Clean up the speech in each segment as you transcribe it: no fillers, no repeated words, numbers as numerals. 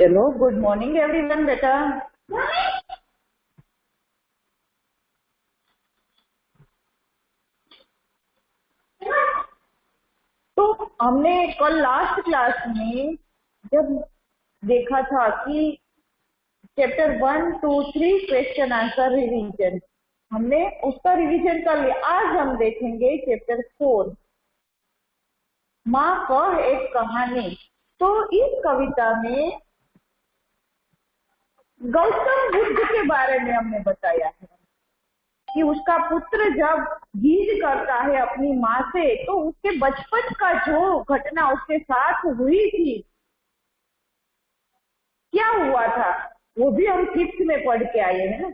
चलो, good morning everyone बेटा। तो हमने कल लास्ट क्लास में जब देखा था कि चैप्टर 1, 2, 3 क्वेश्चन आंसर रिवीजन, हमने उसका रिवीजन कर लिया। आज हम देखेंगे चैप्टर 4, माँ कह एक कहानी। तो इस कविता में गौतम बुद्ध के बारे में हमने बताया है कि उसका पुत्र जब जिद करता है अपनी माँ से, तो उसके बचपन का जो घटना उसके साथ हुई थी, क्या हुआ था, वो भी हम 5th में पढ़ के आए हैं ना।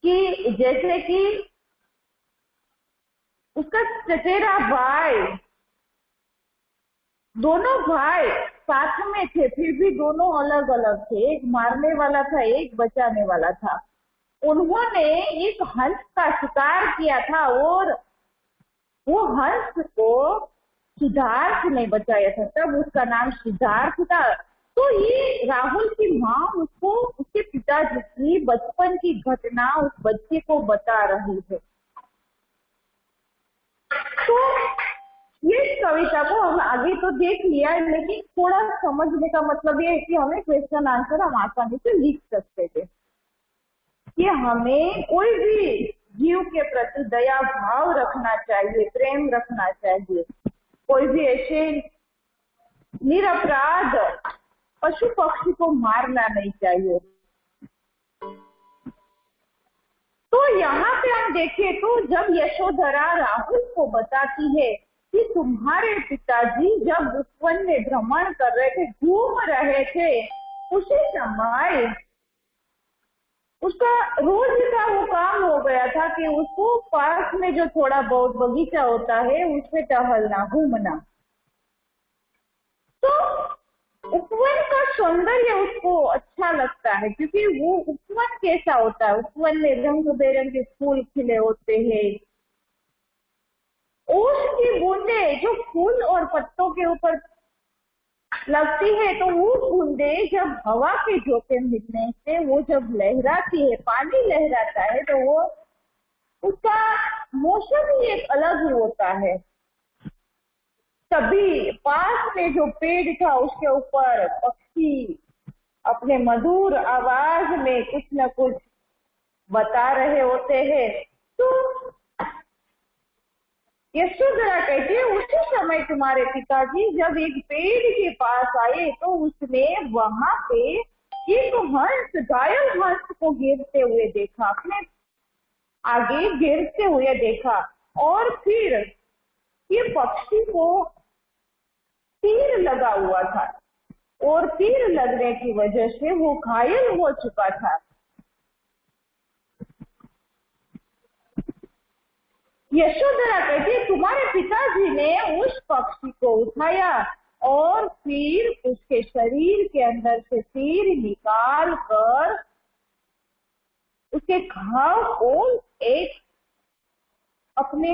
कि जैसे कि उसका चचेरा भाई, दोनों भाई साथ में थे, फिर भी दोनों अलग अलग थे। एक मारने वाला था, एक बचाने वाला था। उन्होंने एक हंस का शिकार किया था और वो हंस को सिद्धार्थ ने बचाया था, तब उसका नाम सिद्धार्थ था। तो ये राहुल की माँ उसको उसके पिताजी की बचपन की घटना उस बच्चे को बता रही है। तो ये कविता को हम आगे तो देख लिया, लेकिन थोड़ा समझने का मतलब ये है कि हमें क्वेश्चन आंसर हम आसानी से लिख सकते थे कि हमें कोई भी जीव के प्रति दया भाव रखना चाहिए, प्रेम रखना चाहिए। कोई भी ऐसे निरपराध पशु पक्षी को मारना नहीं चाहिए। तो यहाँ पे हम देखें तो जब यशोधरा राहुल को बताती है कि तुम्हारे पिताजी जब वन में भ्रमण कर रहे थे, घूम रहे थे, उसी समय उसका रोज का वो काम हो गया था कि उसको पास में जो थोड़ा बहुत बगीचा होता है उसमें टहलना, घूमना। तो उपवन का सौंदर्य उसको अच्छा लगता है, क्योंकि वो उपवन कैसा होता है, उपवन में रंग बिरंगे फूल खिले होते हैं। ओस की बूंदे जो फूल और पत्तों के ऊपर लगती है, तो वो बूंदे जब हवा के झोंके मिलने से वो जब लहराती है, पानी लहराता है, तो वो उसका मौसम ही एक अलग ही होता है। तभी पास में जो पेड़ था उसके ऊपर पक्षी अपने मधुर आवाज में कुछ न कुछ बता रहे होते हैं। तो यशोधरा कहती है उसी समय तुम्हारे पिताजी जब एक पेड़ के पास आए, तो उसने वहां पे एक हंस, घायल हंस को गिरते हुए देखा, अपने आगे गिरते हुए देखा। और फिर ये पक्षी को तीर लगा हुआ था और तीर लगने की वजह से वो घायल हो चुका था। यशोधरा कहती है तुम्हारे पिताजी ने उस पक्षी को उठाया और फिर उसके शरीर के अंदर से तीर निकाल कर उसके घाव को एक अपने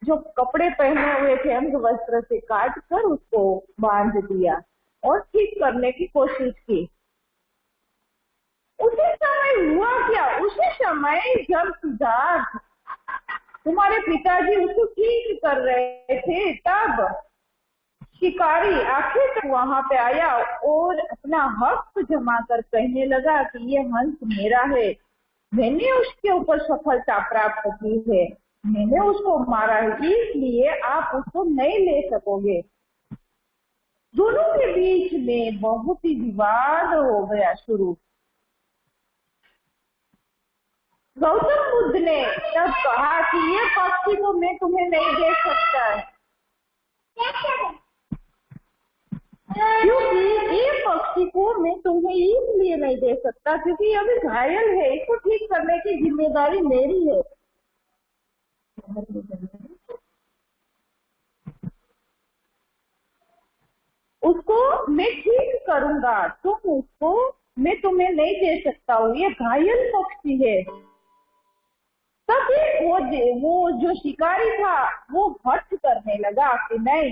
जो कपड़े पहने हुए थे अंग वस्त्र से काट कर उसको बांध दिया और ठीक करने की कोशिश की। उसी समय हुआ क्या, उसी समय जब सिद्धार्थ तुम्हारे पिताजी उसको ठीक कर रहे थे, तब शिकारी आखिर वहां पे आया और अपना हक जमा कर कहने लगा कि ये हंस मेरा है, मैंने उसके ऊपर सफलता प्राप्त की है, मैंने उसको मारा है, इसलिए आप उसको नहीं ले सकोगे। दोनों के बीच में बहुत ही विवाद हो गया शुरू। गौतम बुद्ध ने तब कहा कि ये पक्षी को मैं तुम्हें नहीं दे सकता है, क्योंकि ये पक्षी को मैं तुम्हें इसलिए नहीं दे सकता क्योंकि ये अभी घायल है, इसको ठीक करने की जिम्मेदारी मेरी है। उसको मैं ठीक करूंगा, मैं तुम्हें नहीं दे सकता हूँ, ये घायल पक्षी है। तभी वो जो शिकारी था वो हट करने लगा कि नहीं,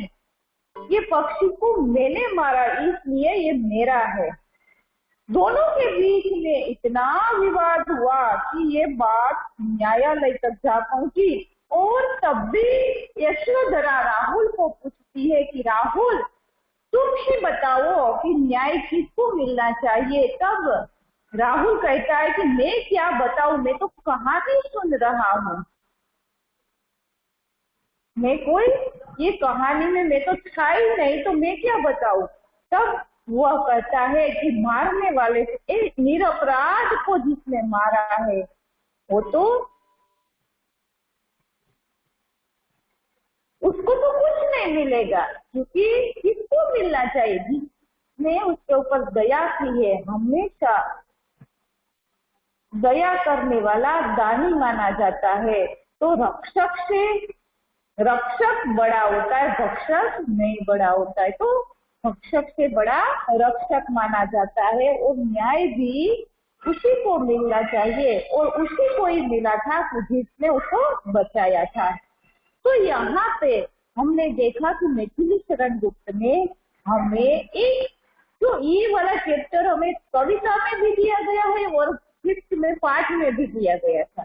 ये पक्षी को मैंने मारा इसलिए ये मेरा है। दोनों के बीच में इतना विवाद हुआ कि ये बात न्यायालय तक जा पहुंची। और तब भी यशोधरा राहुल को पूछती है कि राहुल तुम ही बताओ कि न्याय किसको मिलना चाहिए। तब राहुल कहता है कि मैं क्या बताऊं, मैं तो कहानी सुन रहा हूँ, मैं कोई ये कहानी में मैं तो था ही नहीं, तो मैं क्या बताऊं। तब वह कहता है कि मारने वाले एक निरपराध को जिसने मारा है वो तो उसको तो कुछ नहीं मिलेगा, क्योंकि किसको मिलना चाहिए, जिसने उसके ऊपर दया की है। हमेशा दया करने वाला दानी माना जाता है। तो रक्षक बड़ा होता है, भक्षक नहीं बड़ा होता है। तो भक्षक से बड़ा रक्षक माना जाता है। और न्याय भी उसी को मिलना चाहिए, और उसी को ही मिला था जिसने उसको बचाया था। तो यहाँ पे हमने देखा कि मैथिली शरण गुप्त ने हमें एक जो ये वाला चैप्टर हमें कविता में भी दिया गया है और 5th में पाठ में भी दिया गया था।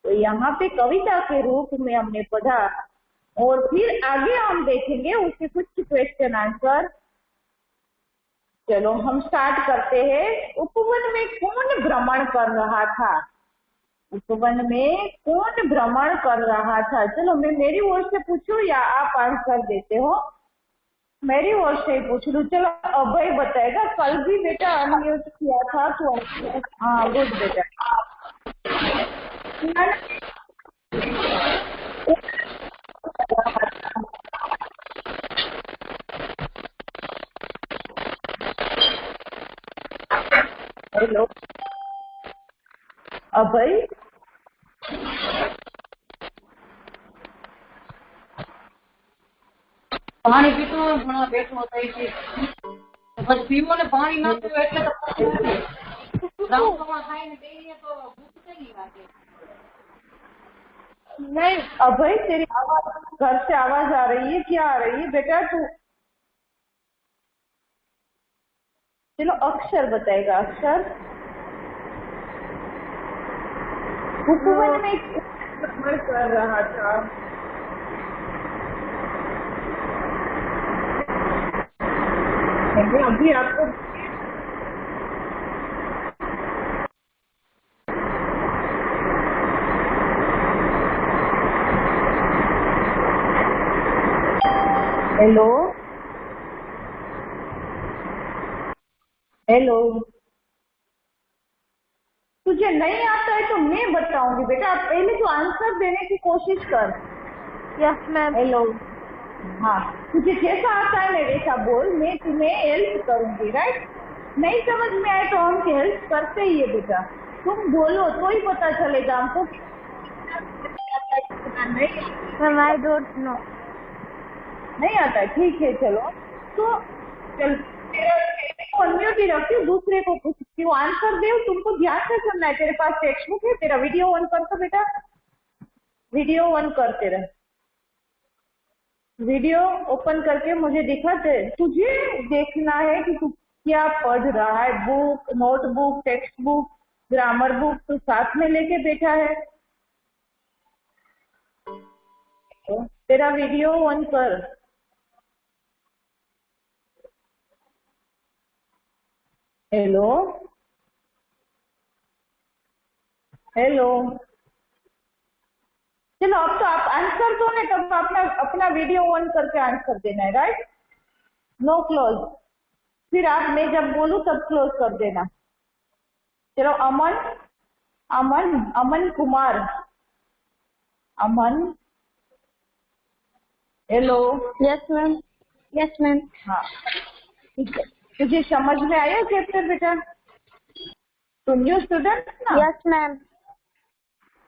तो यहाँ पे कविता के रूप में हमने पढ़ा, और फिर आगे हम देखेंगे उसके कुछ क्वेश्चन आंसर। चलो हम स्टार्ट करते हैं। उपवन में कौन भ्रमण कर रहा था? उपवन में कौन भ्रमण कर रहा था? चलो मैं मेरी ओर से पूछूं या आप आंसर देते हो? मेरी ओर से पूछ लूं। चलो अभय बताएगा, कल भी बेटा अनम्यूट किया था तो हाँ गुड बेटा। हेलो अभय, પાણી પીતો ઘણા બેઠો થઈ છે પછી પીવો ને પાણી ના પીવો એટલે તો રાઉન્ડમાં ખાઈને બેહીએ તો ભૂખ કેવી લાગે। नहीं अभय तेरी आवाज घर से आवाज आ रही है, क्या आ रही है बेटा? तू चलो अक्षर बताएगा। अक्षर उपवन में भ्रमण कर रहा था। अभी आपको हेलो हेलो, तुझे नहीं आता है तो मैं बताऊंगी बेटा, आप पहले तो आंसर देने की कोशिश कर। Yes ma'am. हेलो, हाँ तुझे जैसा आता है मैं वैसा बोल, मैं तुम्हें हेल्प करूंगी। राइट, नहीं समझ में आए तो हम हेल्प करते ही है बेटा, तुम बोलो तो ही पता चलेगा हमको। Ma'am I don't know. नहीं आता है, ठीक है चलो। तो चल अनम्यूट ही रखती हूँ, दूसरे को पूछती हूँ, आंसर दे। तुमको ध्यान से सुनना है। तेरे पास टेक्स्ट बुक है? तेरा वीडियो ऑन कर तो बेटा, वीडियो ऑन करते रहे। वीडियो ओपन करके मुझे दिखाते। तुझे देखना है कि तू क्या पढ़ रहा है। Book, notebook, text book, grammar book तो साथ में लेके बैठा है। तो तेरा वीडियो ऑन कर। हेलो हेलो, चलो अब तो आप आंसर दो ना, तब अपना अपना वीडियो ऑन करके आंसर देना है। Right, no close. फिर आप मैं जब बोलूं तब क्लोज कर देना। चलो Aman, Aman Aman Kumar, Aman hello. Yes ma'am. Yes ma'am. हाँ ठीक है, तुझे समझ में आया चैप्टर बेटा? तुम न्यू स्टूडेंट ना? Yes ma'am.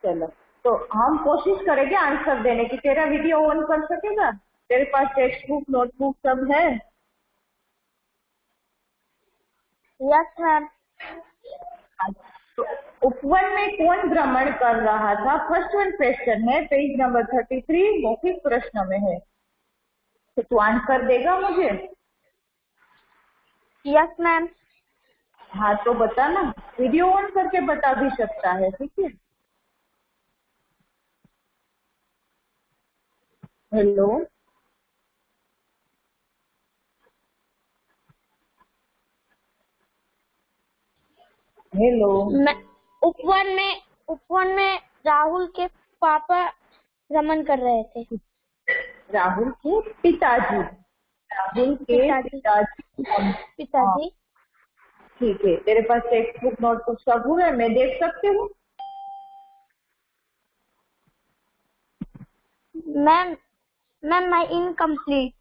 चलो तो हम कोशिश करेंगे आंसर देने की। तेरा वीडियो ऑन कर सकेगा? तेरे पास टेक्स्ट बुक, नोटबुक सब है? Yes ma'am. तो उपवन में कौन भ्रमण कर रहा था? फर्स्ट वन क्वेश्चन है, पेज नंबर 33 मौखिक प्रश्न में है। तो तू आंसर देगा मुझे? Yes ma'am. हाँ तो बता ना, वीडियो ऑन करके बता भी सकता है, ठीक है। Hello, hello. मैं उपवन में राहुल के पापा रमन कर रहे थे। राहुल के पिताजी, राहुल के पिताजी। पिताजी। पिताजी। ठीक है, तेरे पास टेक्स्ट बुक नोटबुक सब है, मैं देख सकती हूँ? मैम मैं इनकम्प्लीट।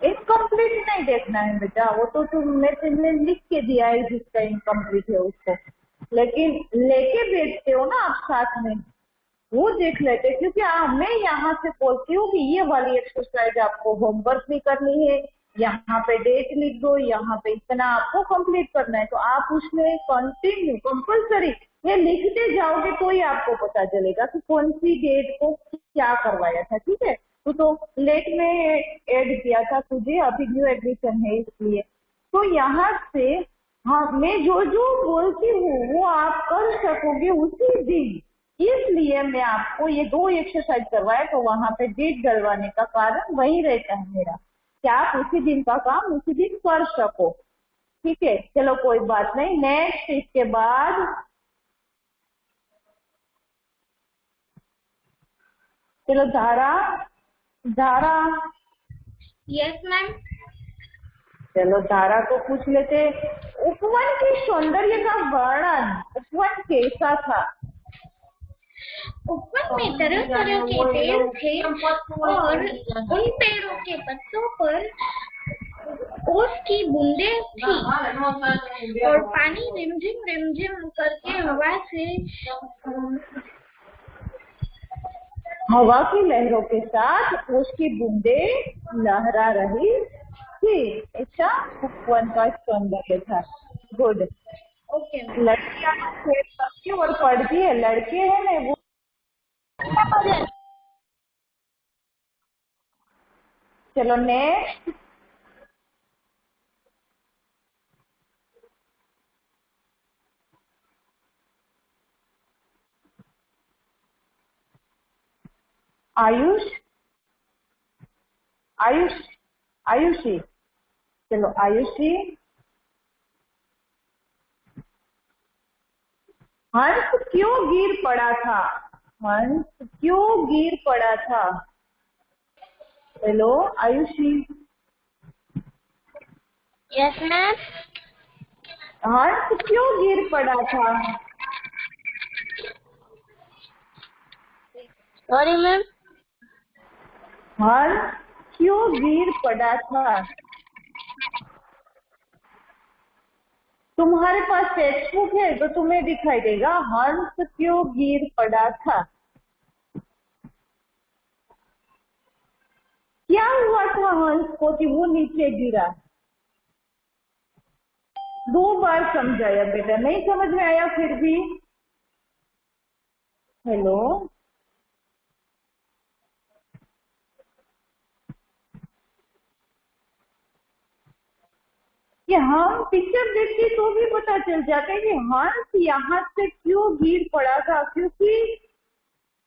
इनकम्प्लीट नहीं देखना है बेटा, वो तो तुमने लिख के दिया है जिसका इनकम्प्लीट है उसको, लेकिन लेके बैठते हो ना आप साथ में, वो देख लेते। क्योंकि मैं यहाँ से बोलती हूँ कि ये वाली एक्सरसाइज आपको होमवर्क भी करनी है, यहाँ पे डेट लिख दो, यहाँ पे इतना आपको कंप्लीट करना है, तो आप उसमें कंटिन्यू कंपल्सरी ये लिखते जाओगे तो ही आपको पता चलेगा कि कौन सी डेट को क्या करवाया था, ठीक है। तो लेट में ऐड किया था तुझे, अभी न्यू एडमिशन है इसलिए। तो यहाँ से हाँ, मैं जो जो बोलती हूँ वो आप कर सकोगे उसी दिन, इसलिए मैं आपको ये 2 एक्सरसाइज करवाए। तो वहां पे डेट डलवाने का कारण वही रहता है मेरा, कि आप उसी दिन का काम उसी दिन कर सको, ठीक है। चलो कोई बात नहीं, नेक्स्ट इसके बाद चलो धारा, धारा। Yes ma'am. चलो धारा को पूछ लेते, उपवन के सौंदर्य का वर्णन, उपवन कैसा था? उपवन में तरह तरह के पेड़ थे और उन पेड़ों के पत्तों पर ओस की बूंदें थी और पानी रिमझिम करके हवा की लहरों के साथ उसकी बूंदें लहरा रही थी, ऐसा उपवन का सौंदर्य था। गुड। ओके लड़कियां खेल करती और पढ़ती है, लड़के हैं ना वो। चलो नेक्स्ट, आयुष, आयुष, आयुषी। चलो आयुषी, हंस क्यों गिर पड़ा था? हंस क्यों गिर पड़ा था? हेलो आयुषी। Yes ma'am. हंस क्यों गिर पड़ा था? Sorry ma'am. हंस क्यों गिर पड़ा था? तुम्हारे पास टेक्स्ट बुक है तो तुम्हें दिखाई देगा, हंस क्यों गिर पड़ा था। क्या हुआ था हंस को कि वो नीचे गिरा? 2 बार समझाया बेटा, नहीं समझ में आया फिर भी? हेलो, कि हम पिक्चर देखते तो भी पता चल जाता है कि हंस यहाँ से क्यों गिर पड़ा था, क्योंकि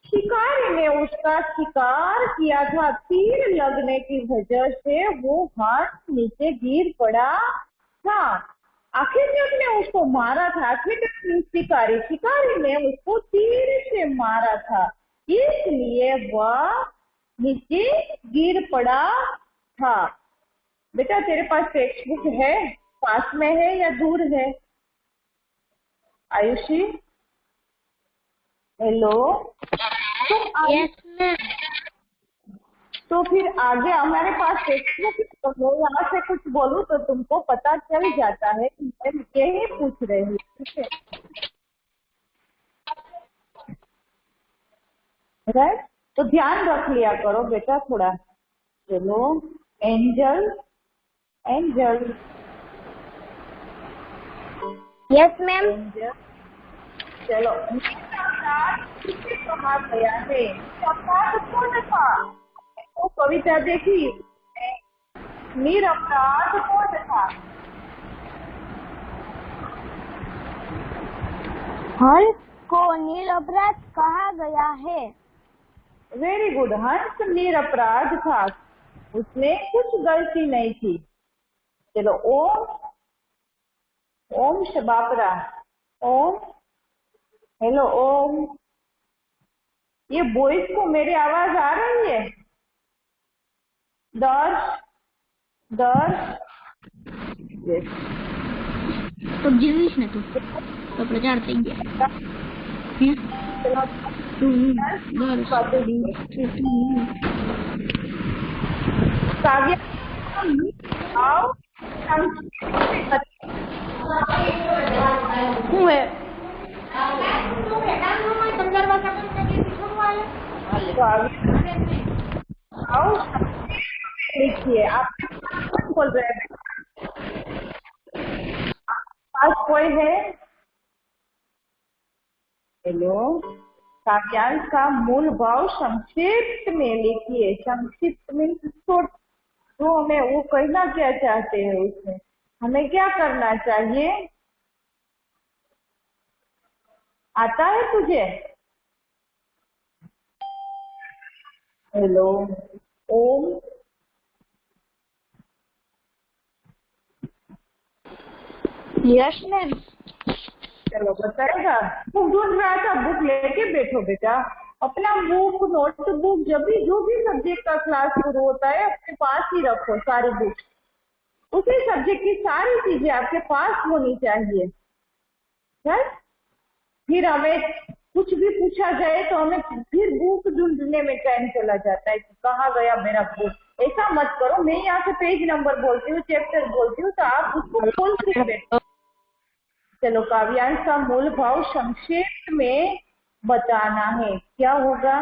शिकारी ने उसका शिकार किया था, तीर लगने की वजह से वो हंस नीचे गिर पड़ा था। आखिर में उसने उसको मारा था, आखिर शिकारी ने उसको तीर से मारा था, इसलिए वह नीचे गिर पड़ा था। बेटा तेरे पास टेक्स्ट बुक है, पास में है या दूर है? आयुषी, हेलो। Yes ma'am. तो फिर आगे हमारे पास टेक्स्ट बुक, तो मैं यहाँ से कुछ बोलूँ तो तुमको पता चल जाता है कि मैं यही पूछ रही हूँ, ठीक है। राइट, तो ध्यान रख लिया करो बेटा थोड़ा। चलो angel, angel. Yes ma'am. Angel, चलो किसे कहा गया है? अपराध कौन था? तो कविता देखी, निरपराध कौन था? हंस को निरपराध कहा गया है। Very good. हंस निरपराध था, उसने कुछ गलती नहीं थी। चलो ओम, ओम शबापरा, ओम, हेलो ओम। ये वॉइस को मेरी आवाज आ रही है? दर्श, दर्श, yes. तो जीविस ने तो प्रचार થઈ ગયા। काव्य आओ હું હે आओ लिखिए। आप कौन बोल रहे हैं? पास कोई है? हेलो। काव्यांश का मूल भाव संक्षिप्त में लिखिए। संक्षिप्त में तो हमें वो कहना क्या चाहते हैं, उसमें हमें क्या करना चाहिए? आता है तुझे? हेलो ओम। Yes ma'am. चलो बताएगा। बुक ढूंढ रहा था, बुक लेके बैठो बेटा। अपना बुक, नोटबुक, जब भी जो भी सब्जेक्ट का क्लास शुरू होता है अपने पास ही रखो सारी बुक। उसी सब्जेक्ट की सारी चीजें आपके पास होनी चाहिए। फिर हमें कुछ भी पूछा जाए तो हमें फिर बुक ढूंढने में टाइम चला जाता है कि कहाँ गया मेरा बुक। ऐसा मत करो। मैं यहाँ से पेज नंबर बोलती हूँ, चैप्टर बोलती हूँ, तो आप उसको खोल के बैठो। चलो काव्यांश का मूल भाव संक्षेप में बताना है। क्या होगा?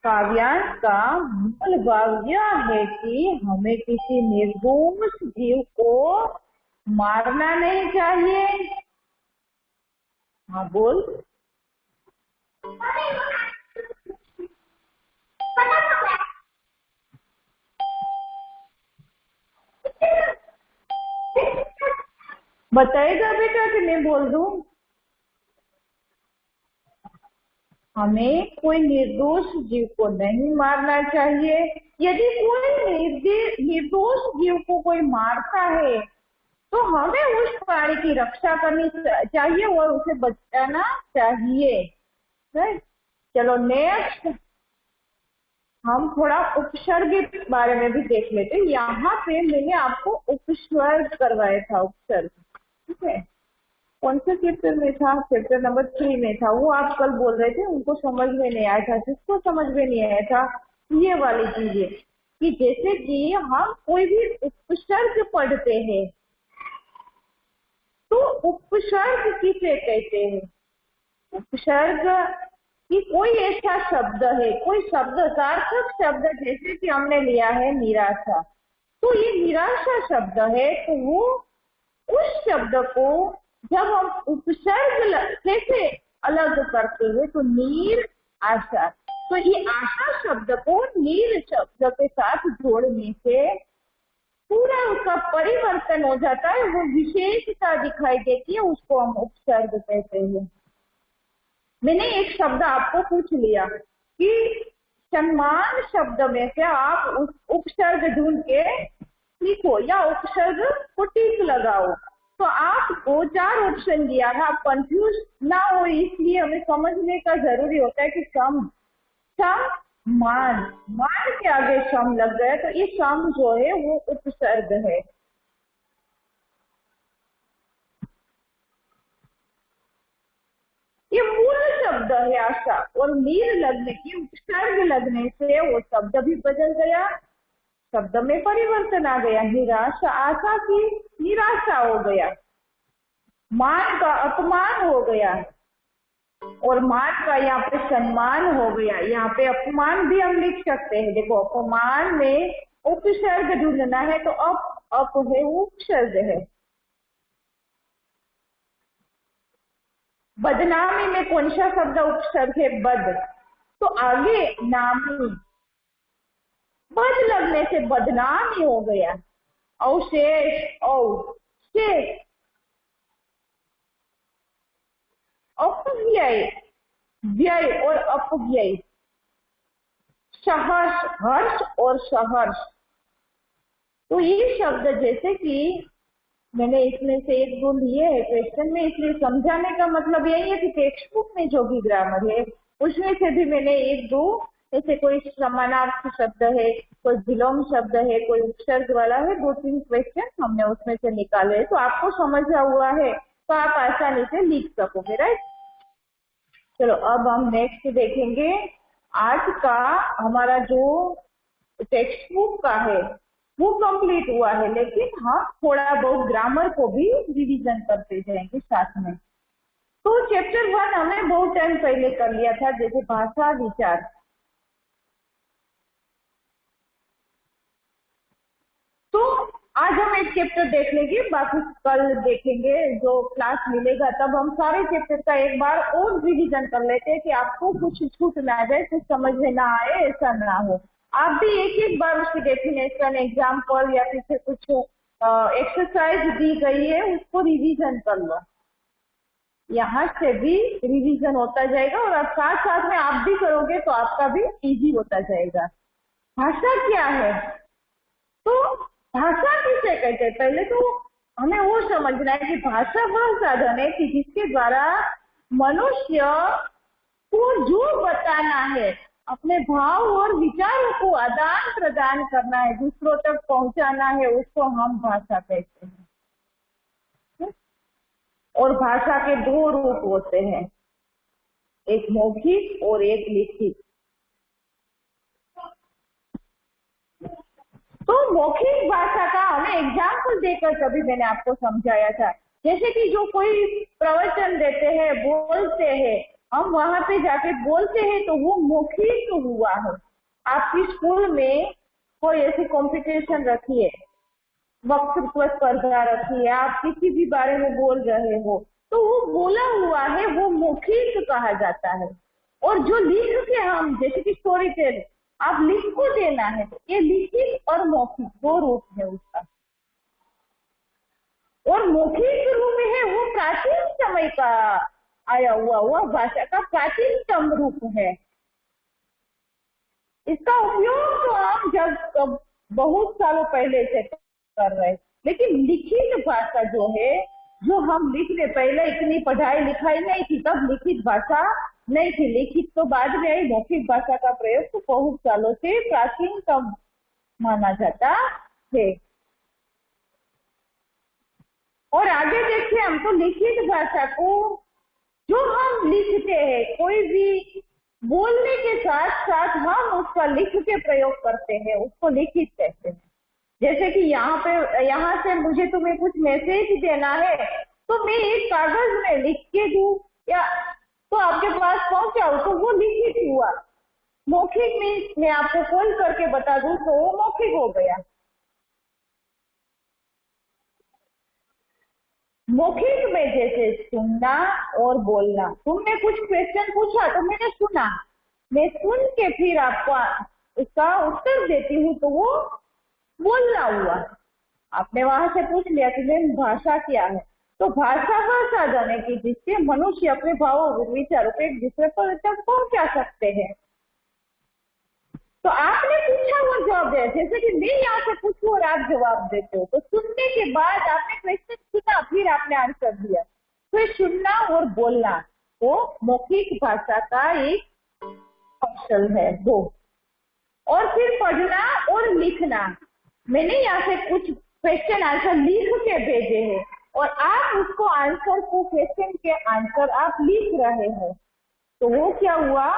काव्यांश का मूल भाव यह है कि हमें किसी निर्दोष जीव को मारना नहीं चाहिए। हाँ बोल। बताएगा बेटा कि मैं बोल दूं? हमें कोई निर्दोष जीव को नहीं मारना चाहिए। यदि कोई निर्दोष जीव को कोई मारता है तो हमें उस प्राणी की रक्षा करनी चाहिए और उसे बचाना चाहिए। चलो नेक्स्ट हम थोड़ा उपसर्ग के बारे में भी देख लेते हैं। यहाँ पे मैंने आपको उपसर्ग करवाया था। उपसर्ग ठीक है, कौन से चैप्टर में था? चैप्टर नंबर 3 में था। वो आप कल बोल रहे थे उनको समझ में नहीं आया था। जिसको समझ में नहीं आया था ये वाली चीजें, कि जैसे कि हम कोई भी उपसर्ग पढ़ते हैं तो उपसर्ग किसे कहते हैं? उपसर्ग कि कोई ऐसा शब्द है, कोई शब्द, सार्थक शब्द, जैसे कि हमने लिया है निराशा, तो ये निराशा शब्द है, तो वो उस शब्द को जब हम उपसर्ग कैसे अलग करते हैं तो नीर आशा, तो ये आशा शब्द को नीर शब्द के साथ जोड़ने से पूरा उसका परिवर्तन हो जाता है, वो विशेषता दिखाई देती है, उसको हम उपसर्ग कहते हैं। मैंने एक शब्द आपको पूछ लिया कि सम्मान शब्द में से आप उस उपसर्ग ढूंढ के लिखो या उपसर्ग को टिक लगाओ, तो आपको 4 ऑप्शन दिया है। आप कंफ्यूज ना हो इसलिए हमें समझने का जरूरी होता है कि सम, सम, मान, मान के आगे सम लग गया तो ये सम जो है वो उपसर्ग है। ये मूल शब्द है आशा, और नीर लगने की, उपसर्ग लगने से वो शब्द भी बदल गया, शब्द में परिवर्तन आ गया। निराशा, आशा की निराशा हो गया, मान का अपमान हो गया, और मान का यहाँ पे सम्मान हो गया। यहाँ पे अपमान भी हम लिख सकते हैं। देखो अपमान में उपसर्ग ढूंढना है तो अप है, उपसर्ग है। बदनामी में कौन सा शब्द उपसर्ग है? बद, तो आगे नामी, बद लगने से बदनामी हो गया। अवशेष, अवशेष, अपव्यय, व्यय और अपव्यय, सहर्ष, हर्ष और सहर्ष। तो ये शब्द जैसे कि मैंने इसमें से एक दो लिए है क्वेश्चन में, इसलिए समझाने का मतलब यही है कि टेक्स्ट बुक में जो भी ग्रामर है उसमें से भी मैंने एक दो, ऐसे कोई समानार्थी शब्द है, कोई विलोम शब्द है, कोई उपसर्ग वाला है, दो तीन क्वेश्चन हमने उसमें से निकाले हैं। तो आपको समझा हुआ है तो आप आसानी से लिख सकोगे, राइट। चलो अब हम नेक्स्ट देखेंगे। आज का हमारा जो टेक्स्ट बुक का है वो कंप्लीट हुआ है, लेकिन हम थोड़ा बहुत ग्रामर को भी रिवीजन करते जाएंगे साथ में। तो चैप्टर 1 हमने बहुत टाइम पहले कर लिया था, जैसे भाषा विचार। तो आज हम एक चैप्टर देख लेंगे, बाकी कल देखेंगे, जो क्लास मिलेगा तब हम सारे चैप्टर का एक बार और रिवीजन कर लेते हैं कि आपको कुछ छूट ना जाए, कुछ समझ में ना आए, ऐसा ना हो। आप भी एक एक बार उसकी डेफिनेशन, एग्जाम्पल या फिर कुछ एक्सरसाइज दी गई है उसको रिवीजन कर लो। यहाँ से भी रिवीजन होता जाएगा और आप साथ साथ में आप भी करोगे तो आपका भी इजी होता जाएगा। भाषा क्या है? तो भाषा किसे कहते हैं? पहले तो हमें वो समझना है कि भाषा वह साधन है कि जिसके द्वारा मनुष्य को जो बताना है, अपने भाव और विचारों को आदान प्रदान करना है, दूसरों तक पहुंचाना है, उसको हम भाषा कहते हैं। और भाषा के दो रूप होते हैं, एक मौखिक और एक लिखित। तो मौखिक भाषा का हमें एग्जाम्पल देकर कभी मैंने आपको समझाया था, जैसे कि जो कोई प्रवचन देते हैं, बोलते हैं, हम वहां पे जाके बोलते हैं तो वो मौखिक हुआ है। आपकी स्कूल में कोई ऐसी कंपटीशन रखी है, वक्तृत्व स्पर्धा रखी है, आप किसी भी बारे में बोल रहे हो तो वो बोला हुआ है, वो मौखिक कहा जाता है। और जो लिख के हम, जैसे कि स्टोरी टेल, आप लिख को देना है, तो ये लिखित और मौखिक दो रूप है उसका। और मौखिक रूप है वो प्राचीन समय का आया हुआ भाषा का प्राचीनतम रूप है। इसका उपयोग तो हम जब बहुत सालों पहले से कर रहे हैं, लेकिन लिखित भाषा जो है, जो हम लिखने, पहले इतनी पढ़ाई लिखाई नहीं थी, तब लिखित भाषा नहीं थी, लिखित तो बाद में आई। मौखिक भाषा का प्रयोग तो बहुत सालों से प्राचीनतम माना जाता है। और आगे देखिए, हम तो लिखित भाषा को, जो हम लिखते हैं, कोई भी बोलने के साथ साथ हम उसका लिख के प्रयोग करते हैं, उसको लिखित कहते हैं। जैसे कि यहाँ से मुझे तुम्हें कुछ मैसेज देना है तो मैं एक कागज में लिख के दूं या तो आपके पास पहुंचाऊं, तो वो लिखित हुआ। मौखिक में मैं आपको कॉल करके बता दूं तो वो मौखिक हो गया। मौखिक में जैसे सुनना और बोलना, तुमने कुछ क्वेश्चन पूछा तो मैंने सुना, मैं सुन के फिर आपको इसका उत्तर देती हूँ, तो वो बोलना हुआ। आपने वहां से पूछ लिया कि मैम भाषा क्या है, तो भाषा वह साधन है कि जिससे मनुष्य अपने भावों विचारों को एक दूसरे पर तक पहुंचा सकते हैं। तो आपने पूछा वो जवाब दे, जैसे कि मैं यहाँ से पूछूं और आप जवाब देते हो, तो सुनने के बाद आपने क्वेश्चन सुना, फिर आपने आंसर दिया। तो सुनना और बोलना वो मौखिक भाषा का एक कौशल है वो। और फिर पढ़ना और लिखना, मैंने यहाँ से कुछ क्वेश्चन आंसर लिख के भेजे हैं और आप उसको आंसर को, क्वेश्चन के आंसर आप लिख रहे हो, तो वो क्या हुआ?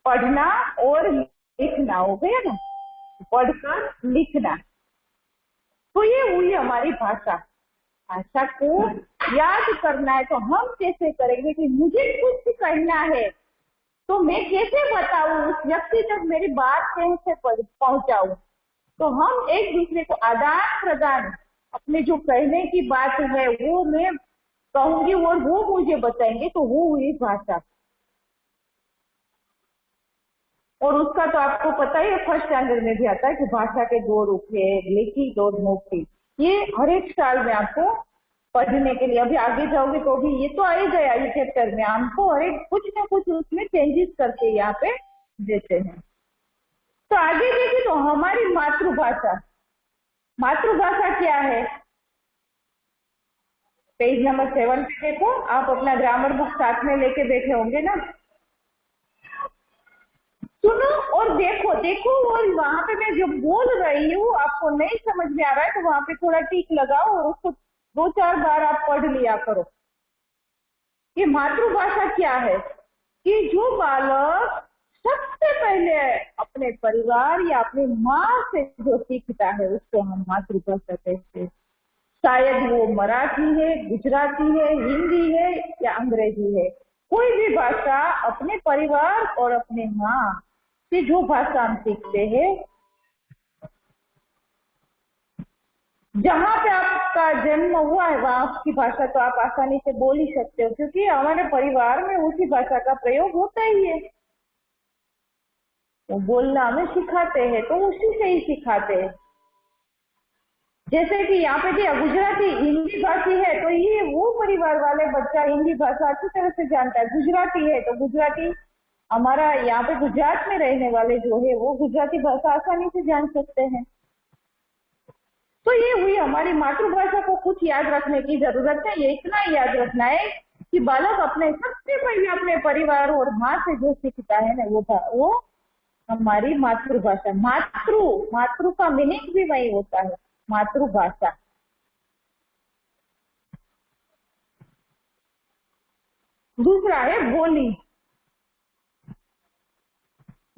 पढ़ना और लिखना हो गया ना, पढ़कर लिखना। तो ये हुई हमारी भाषा। भाषा को याद करना है तो हम कैसे करेंगे कि मुझे कुछ कहना है तो मैं कैसे बताऊं, उस व्यक्ति तक मेरी बात कैसे पहुंचाऊं। तो हम एक दूसरे को आदान प्रदान, अपने जो कहने की बात है वो मैं कहूंगी और वो मुझे बताएंगे, तो वो हुई भाषा। और उसका तो आपको पता ही है, फर्स्ट स्टैंडर्ड में भी आता है कि भाषा के दो रूप है, लिखित और मौखिक। ये हर एक साल में आपको पढ़ने के लिए। अभी आगे जाओगे तो भी ये तो आ ही गया ये चैप्टर में, हमको हर एक कुछ ना कुछ उसमें चेंजेस करके यहाँ पे देते हैं। तो आगे देखिए तो हमारी मातृभाषा, मातृभाषा क्या है, पेज नंबर 7 पे देखो, आप अपना ग्रामर बुक साथ में लेके बैठे होंगे ना, सुनो और देखो देखो, और वहां पे मैं जो बोल रही हूँ आपको नहीं समझ में आ रहा है तो वहां पे थोड़ा टिक लगाओ और उसको 2-4 बार आप पढ़ लिया करो। ये मातृभाषा क्या है कि जो बालक सबसे पहले अपने परिवार या अपनी माँ से जो सीखता है उसको हम मातृभाषा कहते हैं। शायद वो मराठी है, गुजराती है, हिंदी है या अंग्रेजी है, कोई भी भाषा अपने परिवार और अपने माँ से जो भाषा हम सीखते हैं, जहाँ पे आपका जन्म हुआ है वहाँ की भाषा तो आप आसानी से बोल ही सकते हो, क्योंकि हमारे परिवार में उसी भाषा का प्रयोग होता ही है। वो बोलना हमें सिखाते हैं तो उसी से ही सिखाते हैं। जैसे कि यहाँ पे जो गुजराती हिंदी भाषी है तो ये वो परिवार वाले बच्चा हिंदी भाषा अच्छी तरह से जानता है। गुजराती है तो गुजराती, हमारा यहाँ पे गुजरात में रहने वाले जो है वो गुजराती भाषा आसानी से जान सकते हैं। तो ये हुई हमारी मातृभाषा को कुछ याद रखने की जरूरत है। ये इतना याद रखना है कि बालक अपने सबसे पहले अपने परिवार और माँ से जो सीखता है ना वो हमारी मातृभाषा। मातृ का मीनिंग भी वही होता है, मातृभाषा। दूसरा है बोली।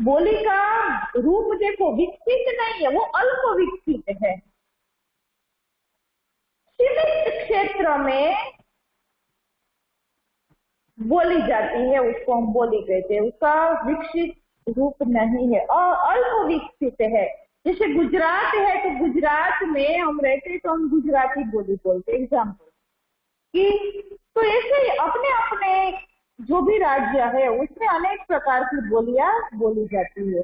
बोली का रूप देखो विकसित नहीं है, वो अल्प विकसित है। सीमित क्षेत्र में बोली जाती है उसको हम बोली कहते हैं, उसका विकसित रूप नहीं है और अल्प विकसित है। जैसे गुजरात है तो गुजरात में हम रहते तो हम गुजराती बोली बोलते, एग्जाम्पल कि तो ऐसे ही अपने अपने जो भी राज्य है उसमें अनेक प्रकार की बोलियां बोली जाती है।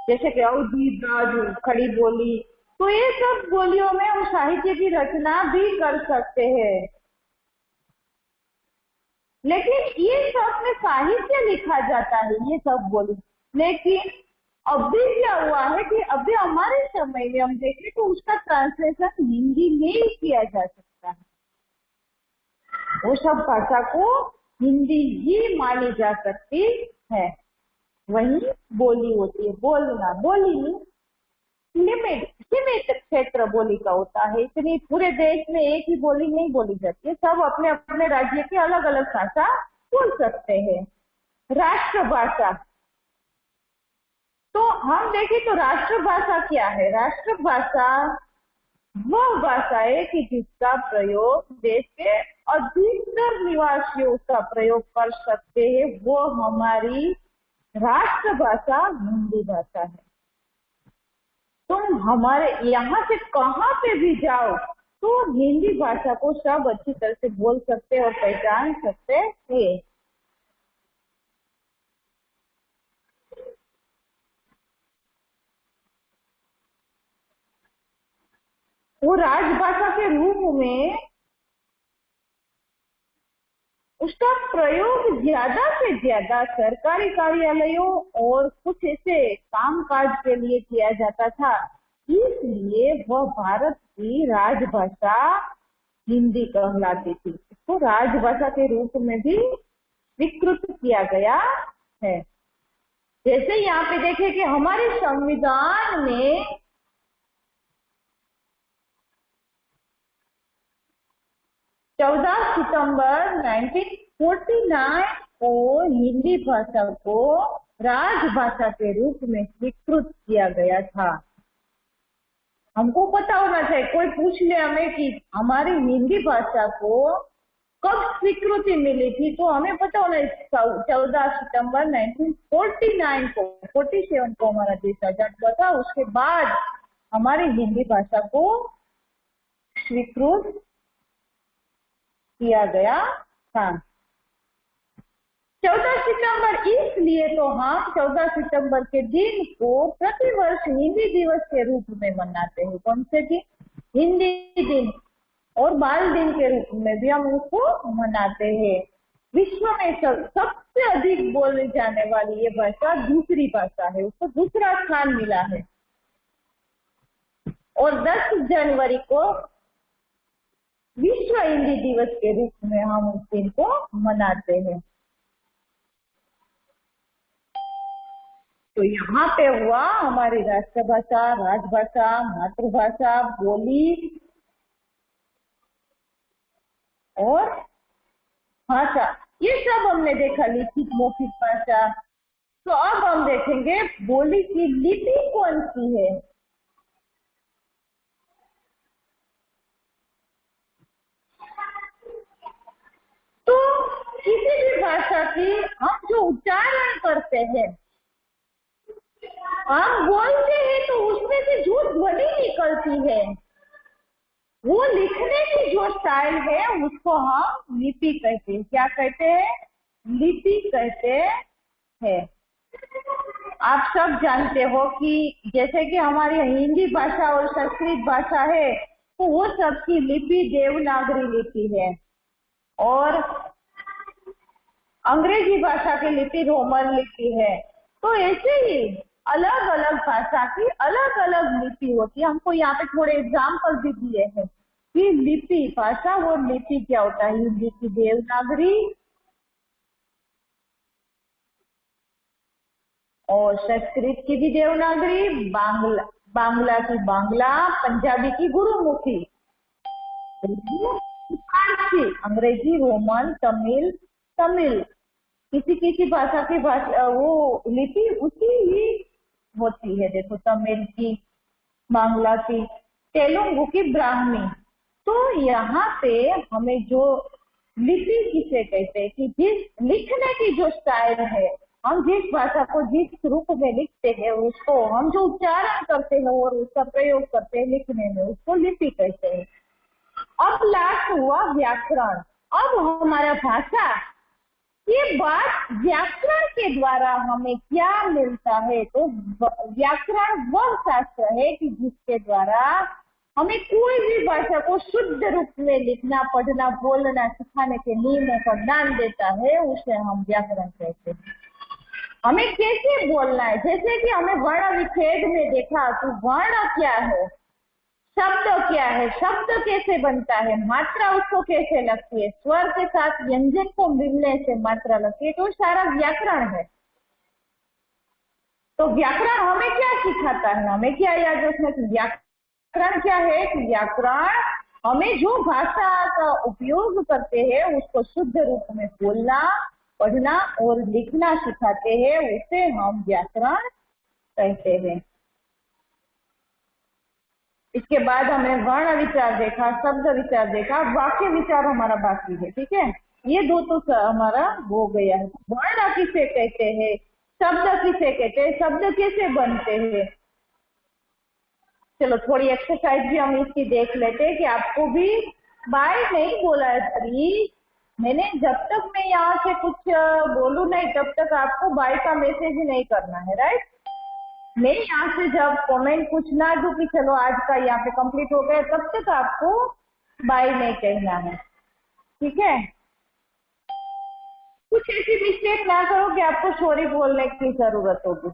जैसे कि अवधी, ब्रज, खड़ी बोली, तो ये सब बोलियों में हम साहित्य की रचना भी कर सकते हैं। लेकिन ये सब में साहित्य लिखा जाता है ये सब बोली। लेकिन अभी क्या हुआ है कि अभी हमारे समय में हम देखें तो उसका ट्रांसलेशन हिंदी में ही किया जा सकता है। वो सब भाषा को हिंदी ही मानी जा सकती है, वही बोली होती है। बोलना, बोली सीमित क्षेत्र बोली का होता है, इतनी पूरे देश में एक ही बोली नहीं बोली जाती है, सब अपने अपने राज्य की अलग अलग भाषा बोल सकते हैं। राष्ट्रभाषा, तो हम देखें तो राष्ट्रभाषा क्या है। राष्ट्रभाषा वह भाषा है कि जिसका प्रयोग देश के अधिकतर निवासी उसका प्रयोग कर सकते हैं, वो हमारी राष्ट्रभाषा हिंदी भाषा है। तुम हमारे यहाँ से कहाँ पे भी जाओ तो हिंदी भाषा को सब अच्छी तरह से बोल सकते और पहचान सकते हैं। वो राजभाषा के रूप में उसका प्रयोग ज्यादा से ज्यादा सरकारी कार्यालयों और कुछ ऐसे कामकाज के लिए किया जाता था, इसलिए वह भारत की राजभाषा हिंदी कहलाती थी। इसको राजभाषा के रूप में भी स्वीकृत किया गया है। जैसे यहाँ पे देखें कि हमारे संविधान में 14 सितंबर 1949 को हिंदी भाषा को राजभाषा के रूप में स्वीकृत किया गया था। हमको पता होना चाहिए, कोई पूछ ले हमें कि हमारी हिंदी भाषा को कब स्वीकृति मिली थी, तो हमें पता होना 14 सितंबर 1949 को, 47 को हमारा देश आजाद हुआ था। उसके बाद हमारी हिंदी भाषा को स्वीकृत किया गया था। 14 सितंबर इसलिए तो हम 14 सितंबर के दिन को प्रतिवर्ष हिंदी दिवस के रूप में मनाते हैं। कौन से दिन? हिंदी दिन और बाल दिन के रूप में भी हम उसको मनाते हैं। विश्व में सबसे अधिक बोले जाने वाली ये भाषा दूसरी भाषा है, उसको दूसरा स्थान मिला है। और 10 जनवरी को विश्व हिंदी दिवस के रूप में हम उस दिन को मनाते हैं। तो यहाँ पे हुआ हमारी राष्ट्रभाषा, राजभाषा, मातृभाषा, बोली और भाषा, ये सब हमने देखा, लिखित मौखिक भाषा। तो अब हम देखेंगे बोली की लिपि कौन सी है। तो किसी भी भाषा की हम जो उच्चारण करते हैं, हम बोलते हैं तो उसमें से जो ध्वनि निकलती है, वो लिखने की जो स्टाइल है उसको हम लिपि कहते हैं। क्या कहते हैं? लिपि कहते हैं। आप सब जानते हो कि जैसे कि हमारी हिंदी भाषा और संस्कृत भाषा है, तो वो सबकी लिपि देवनागरी लिपि है और अंग्रेजी भाषा की लिपि रोमन लिपि है। तो ऐसे ही अलग अलग भाषा की अलग अलग लिपि होती है। हमको यहाँ पे थोड़े एग्जाम्पल भी दिए हैं कि लिपि, भाषा और लिपि क्या होता है। हिंदी की देवनागरी और संस्कृत की भी देवनागरी, बांग्ला की बांग्ला, पंजाबी की गुरुमुखी, फारसी, अंग्रेजी, रोमन, तमिल किसी किसी भाषा की वो लिपि उसी ही होती है। देखो, तमिल की, बांग्ला की, तेलुगु की ब्राह्मी। तो यहाँ पे हमें जो लिपि किसे कहते हैं कि जिस लिखने की जो स्टाइल है, हम जिस भाषा को जिस रूप में लिखते हैं, उसको हम जो उच्चारण करते हैं और उसका प्रयोग करते हैं लिखने में, उसको लिपि कहते हैं। अब लास्ट हुआ व्याकरण। अब हमारा भाषा, ये बात व्याकरण के द्वारा हमें क्या मिलता है। तो व्याकरण वह शास्त्र है कि जिसके द्वारा हमें कोई भी भाषा को शुद्ध रूप में लिखना, पढ़ना, बोलना सिखाने के नियमों का ज्ञान देता है, उसे हम व्याकरण कहते हैं। हमें कैसे बोलना है, जैसे कि हमें वर्ण विच्छेद में देखा, तो वर्ण क्या है, शब्द क्या है, शब्द कैसे बनता है, मात्रा उसको कैसे लगती है, स्वर के साथ व्यंजन को मिलने से मात्रा लगती है, तो सारा व्याकरण है। तो व्याकरण हमें क्या सिखाता है, हमें क्या याद रखना चाहिए। व्याकरण क्या है कि व्याकरण हमें जो भाषा का उपयोग करते हैं उसको शुद्ध रूप में बोलना, पढ़ना और लिखना सिखाते हैं, उसे हम व्याकरण कहते हैं। इसके बाद हमने वर्ण विचार देखा, शब्द विचार देखा, वाक्य विचार हमारा बाकी है। ठीक है, ये दो तो हमारा हो गया है। वर्ण किसे कहते हैं, शब्द किसे कहते हैं, शब्द कैसे बनते हैं। चलो थोड़ी एक्सरसाइज भी हम इसकी देख लेते हैं कि आपको भी बाय नहीं बोला है प्लीज। मैंने जब तक मैं यहाँ से कुछ बोलूँ नहीं, तब तक आपको बाय का मैसेज नहीं करना है, राइट। मैं यहाँ से जब कमेंट कुछ ना दूं कि चलो आज का यहाँ पे कंप्लीट हो गया, तब तक आपको बाय नहीं कहना है। ठीक है, कुछ ऐसी मिस्टेक ना करो कि आपको सॉरी बोलने की जरूरत होगी।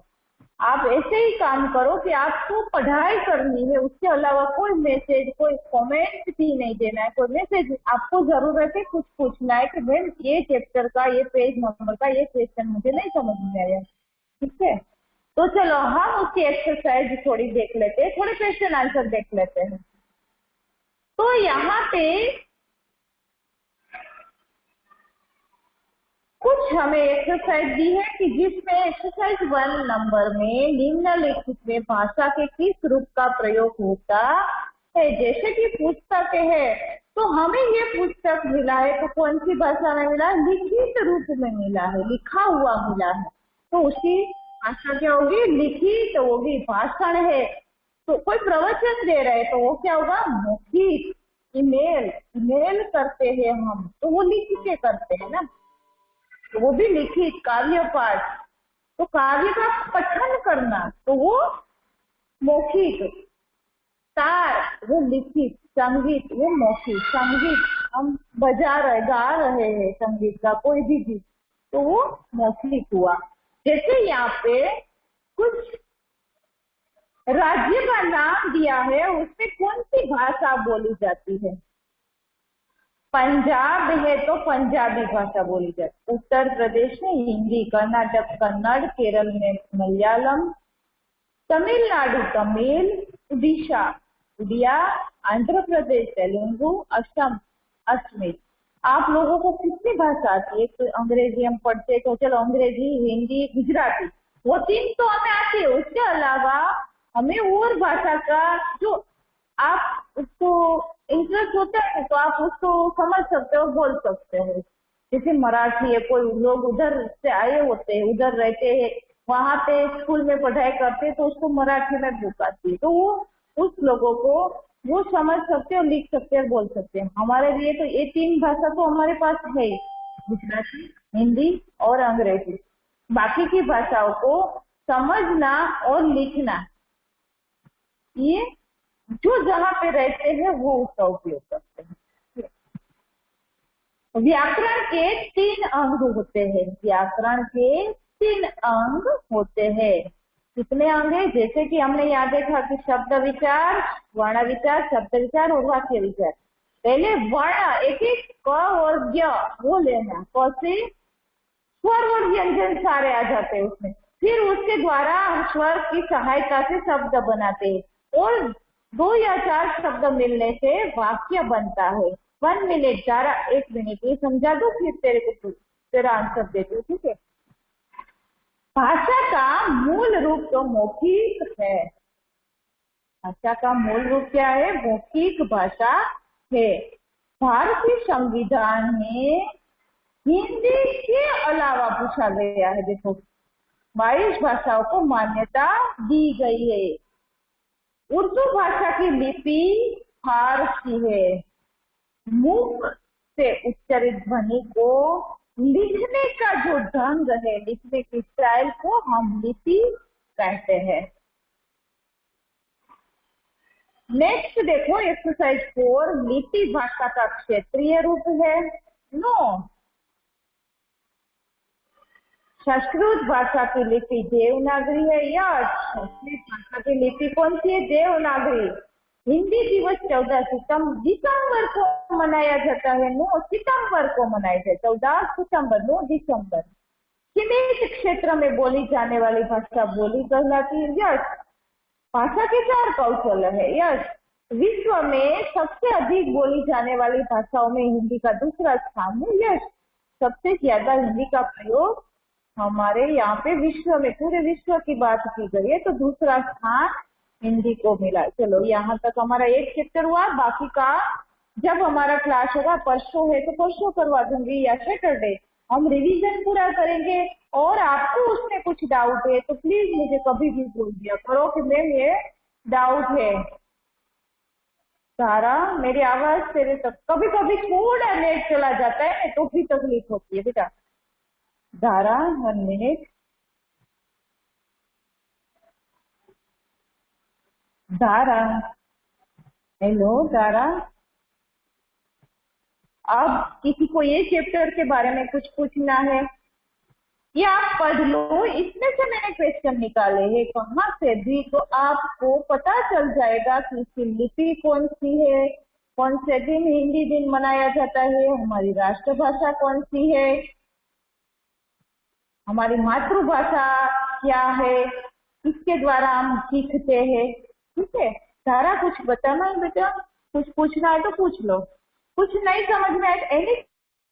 आप ऐसे ही काम करो कि आपको पढ़ाई करनी है, उसके अलावा कोई मैसेज, कोई कमेंट भी नहीं देना है। कोई मैसेज आपको जरूरत है, कुछ पूछना है कि मैम ये चैप्टर का, ये पेज नंबर का ये क्वेश्चन मुझे नहीं समझ में आया। ठीक है, तो चलो हम उसकी एक्सरसाइज थोड़ी देख लेते हैं, थोड़े क्वेश्चन आंसर देख लेते हैं। तो यहाँ पे कुछ हमें एक्सरसाइज दी है कि जिसमें एक्सरसाइज 1 नंबर में निम्नलिखित में भाषा के किस रूप का प्रयोग होता है। जैसे कि पुस्तक है, तो हमें ये पुस्तक मिला है, तो कौन सी भाषा में मिला है, लिखित रूप में मिला है, लिखा हुआ मिला है। तो उसकी भाषा क्या होगी, लिखित होगी। भाषण है तो कोई प्रवचन दे रहे तो वो क्या होगा, मौखिक। ईमेल करते हैं हम, तो वो लिख के करते हैं ना, तो वो भी लिखित। काव्य पाठ, तो काव्य का पठन करना, तो वो मौखिक। तार वो लिखित, संगीत वो मौखिक। संगीत हम बजा रहे, गा रहे हैं संगीत का कोई भी गीत, तो वो मौखिक हुआ। जैसे यहाँ पे कुछ राज्य का नाम दिया है, उसमें कौन सी भाषा बोली जाती है? पंजाब है तो पंजाबी भाषा बोली जाती है, उत्तर प्रदेश में हिंदी, कर्नाटक कन्नड़, केरल में मलयालम, तमिलनाडु तमिल, उड़ीसा उड़िया, आंध्र प्रदेश तेलुगु, असम असमित। आप लोगों को कितनी भाषा आती है? तो अंग्रेजी हम पढ़ते तो चलो अंग्रेजी, हिंदी, गुजराती, वो 3 तो हमें आती है। उसके अलावा हमें और भाषा का जो आप उसको इंटरेस्ट होता है तो आप उसको समझ सकते हो, बोल सकते हो। जैसे मराठी है, कोई लोग उधर से आए होते हैं, उधर रहते हैं, वहां पे स्कूल में पढ़ाई करते हैं, तो उसको मराठी में बुक आती है, तो वो उस लोगों को वो समझ सकते हो, लिख सकते हैं, बोल सकते हैं। हमारे लिए तो ये 3 भाषा तो हमारे पास है ही, गुजराती, हिंदी और अंग्रेजी। बाकी की भाषाओं को समझना और लिखना, ये जो जहाँ पे रहते हैं वो उसका उपयोग करते हैं। व्याकरण के 3 अंग होते हैं। व्याकरण के 3 अंग होते हैं। कितने अंग है? जैसे कि हमने यहाँ देखा कि शब्द विचार, वर्ण विचार, शब्द विचार और वाक्य विचार। पहले वर्ण, एक क और ज्ञ वो लेना, क से स्वर और व्यंजन सारे आ जाते हैं उसमें। फिर उसके द्वारा हम स्वर की सहायता से शब्द बनाते हैं, और 2 या 4 शब्द मिलने से वाक्य बनता है। 1 मिनट जारा, 1 मिनट, ये समझा दो, फिर तेरा आंसर देती हूँ, ठीक है? भाषा का मूल रूप तो मौखिक है। भाषा का मूल रूप क्या है? मौखिक भाषा है। भारतीय संविधान में हिंदी के अलावा पूछा गया है, देखो 22 भाषाओं को मान्यता दी गई है। उर्दू भाषा की लिपि फारसी है। मुख से उच्चारित ध्वनि को लिखने का जो ढंग है, लिखने की स्टाइल को हम लिपि कहते हैं। नेक्स्ट देखो एक्सरसाइज 4, लिपि भाषा का क्षेत्रीय रूप है। नो, संस्कृत भाषा की लिपि देवनागरी है। यस, संस्कृत भाषा की लिपि कौन सी है? देवनागरी। हिंदी दिवस 14 दिसंबर को मनाया जाता है। नो, सितंबर को मनाया जाता है, 14 सितंबर, नो दिसंबर। सीमित क्षेत्र में बोली जाने वाली भाषा बोली कहलाती है। यस, भाषा के 4 कौशल है। यस, विश्व में सबसे अधिक बोली जाने वाली भाषाओं में हिंदी का दूसरा स्थान है। यस, सबसे ज्यादा हिंदी का प्रयोग हमारे यहाँ पे विश्व में, पूरे विश्व की बात की गई है, तो दूसरा स्थान हिंदी को मिला। चलो यहाँ तक हमारा एक चैप्टर हुआ। बाकी का जब हमारा क्लास होगा, परसों है तो परसों करवा दूंगी या सैटरडे, हम रिवीजन पूरा करेंगे। और आपको उसमें कुछ डाउट है तो प्लीज मुझे कभी भी बोल दिया करो कि मैम ये डाउट है। सारा, मेरी आवाज तेरे तक कभी कभी थोड़ा लेट चला जाता है तो भी तकलीफ होती है बेटा। धारा, 1 मिनट। धारा, हेलो धारा। अब किसी को ये चैप्टर के बारे में कुछ पूछना है, ये आप पढ़ लो। इसमें से मैंने क्वेश्चन निकाले हैं कहाँ से भी, तो आपको पता चल जाएगा कि इसकी लिपि कौन सी है, कौन से दिन हिंदी दिन मनाया जाता है, हमारी राष्ट्रभाषा कौन सी है, हमारी मातृभाषा क्या है, इसके द्वारा हम सीखते हैं। ठीक है, सारा कुछ बताना है बेटा, कुछ पूछना है तो पूछ लो, कुछ नहीं समझ में आए एनी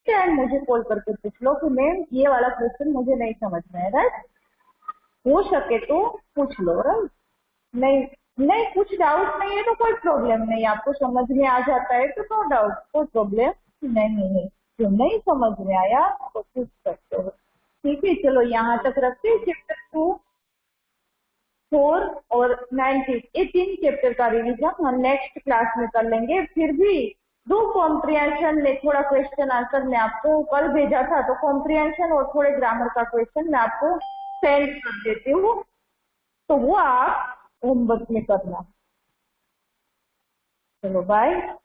टाइम मुझे कॉल करके पूछ लो कि मैम ये वाला क्वेश्चन मुझे नहीं समझ में है। राइट, हो सके तो पूछ लो। राइट, नहीं कुछ डाउट नहीं है तो कोई प्रॉब्लम नहीं, आपको समझ में आ जाता है तो नो डाउट, कोई प्रॉब्लम नहीं है। जो नहीं समझ में आया तो पूछ सकते हो। ठीक है, चलो यहाँ तक रखते हैं। चैप्टर 2, 4 और 19, ये 3 चैप्टर का रिवीजन हम नेक्स्ट क्लास में कर लेंगे। फिर भी दो कॉम्प्रिहेंशन में थोड़ा क्वेश्चन आंसर मैं आपको कल भेजा था, तो कॉम्प्रिहेंशन और थोड़े ग्रामर का क्वेश्चन मैं आपको सेंड कर देती हूँ, तो वो आप होमवर्क में करना। चलो बाय।